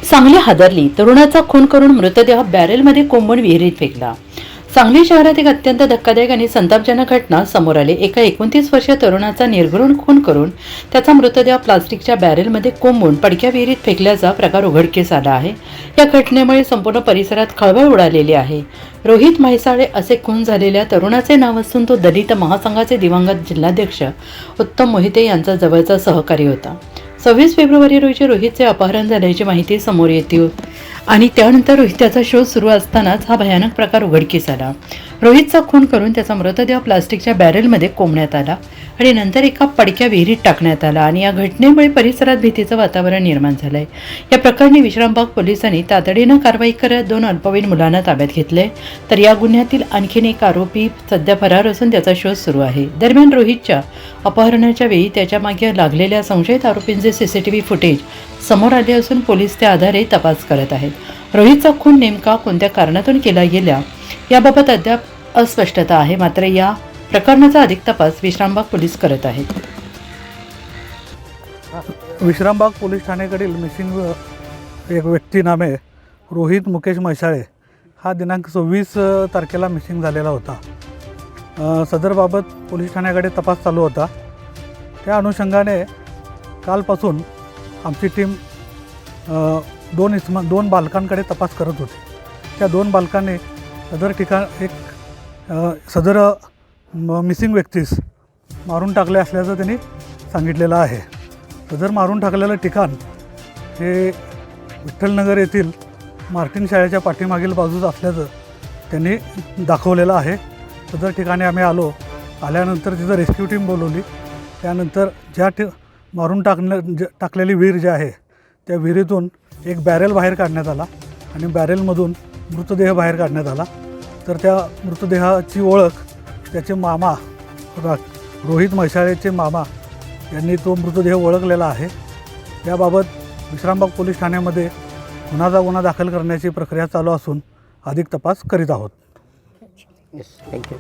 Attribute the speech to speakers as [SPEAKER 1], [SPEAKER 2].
[SPEAKER 1] सांगली हादरली. तरुणाचा खून करून मृतदेह बॅरेलमध्ये कोंबून विहिरीत फेकला. सांगली शहरात एक अत्यंत धक्कादायक आणि संतापजनक घटना समोर आली. एका 29 वर्षीय तरुणाचा निर्घृण खून करून त्याचा मृतदेह प्लास्टिकच्या बॅरेलमध्ये कोंबून पडक्या विहिरीत फेकल्याचा प्रकार उघडकीस आला आहे. या घटनेमुळे संपूर्ण परिसरात खळबळ उडालेली आहे. रोहित म्हैसाळे असे खून झालेल्या तरुणाचे नाव असून तो दलित महासंघाचे दिवंगत जिल्हाध्यक्ष उत्तम मोहिते यांचा जवळचा सहकारी होता. 26 फेब्रुवारी रोजी रोहितचे अपहरण झाल्याची माहिती समोर येते आणि त्यानंतर रोहितचा शोध सुरू असतानाच हा भयानक प्रकार उघडकीस आला. रोहितचा खून करून त्याचा मृतदेह प्लास्टिकच्या बॅरेलमध्ये कोंबण्यात आला आणि नंतर एका पडक्या विहिरीत टाकण्यात आला आणि या घटनेमुळे परिसरात भीतीचं वातावरण निर्माण झालंय. या प्रकरणी विश्रामबाग पोलिसांनी तातडीनं कारवाई करत 2 अल्पवयीन मुलांना ताब्यात घेतले. तर या गुन्ह्यातील आणखीन एक आरोपी सध्या फरार असून त्याचा शोध सुरू आहे. दरम्यान रोहितच्या अपहरणाच्या वेळी त्याच्या मागे लागलेल्या संशयित आरोपींचे सीसीटीव्ही फुटेज समोर आले असून पोलीस त्या आधारे तपास करत आहेत. रोहितचा खून नेमका कोणत्या कारणातून केला गेला याबाबत अद्याप अस्पष्टता आहे. मात्र या प्रकरणाचा अधिक तपास विश्रामबाग पोलीस करत आहेत.
[SPEAKER 2] विश्रामबाग पोलीस ठाण्याकडील मिसिंग एक व्यक्ती नामे रोहित मुकेश म्हैसाळे हा दिनांक 26 तारखेला मिसिंग झालेला होता. सदरबाबत पोलीस ठाण्याकडे तपास चालू होता. त्या अनुषंगाने कालपासून आमची टीम दोन बालकांकडे तपास करत होती. त्या 2 बालकांनी सदर मिसिंग व्यक्तीस मारून टाकले असल्याचं त्यांनी सांगितलेलं आहे. सदर मारून टाकलेलं ठिकाण हे विठ्ठलनगर येथील मार्टिन शाळेच्या पाठीमागील बाजूस असल्याचं त्यांनी दाखवलेलं आहे. सदर ठिकाणी आम्ही आल्यानंतर तिथं रेस्क्यू टीम बोलवली. त्यानंतर मारून टाकलेली विहीर जी आहे त्या विहिरीतून एक बॅरेल बाहेर काढण्यात आला आणि बॅरेलमधून मृतदेह बाहेर काढण्यात आला. तर त्या मृतदेहाची ओळख त्याचे मामा रोहित म्हैसाळेचे मामा यांनी तो मृतदेह ओळखलेला आहे. याबाबत विश्रामबाग पोलीस ठाण्यामध्ये गुन्हा दाखल करण्याची प्रक्रिया चालू असून अधिक तपास करीत आहोत.
[SPEAKER 3] थँक्यू.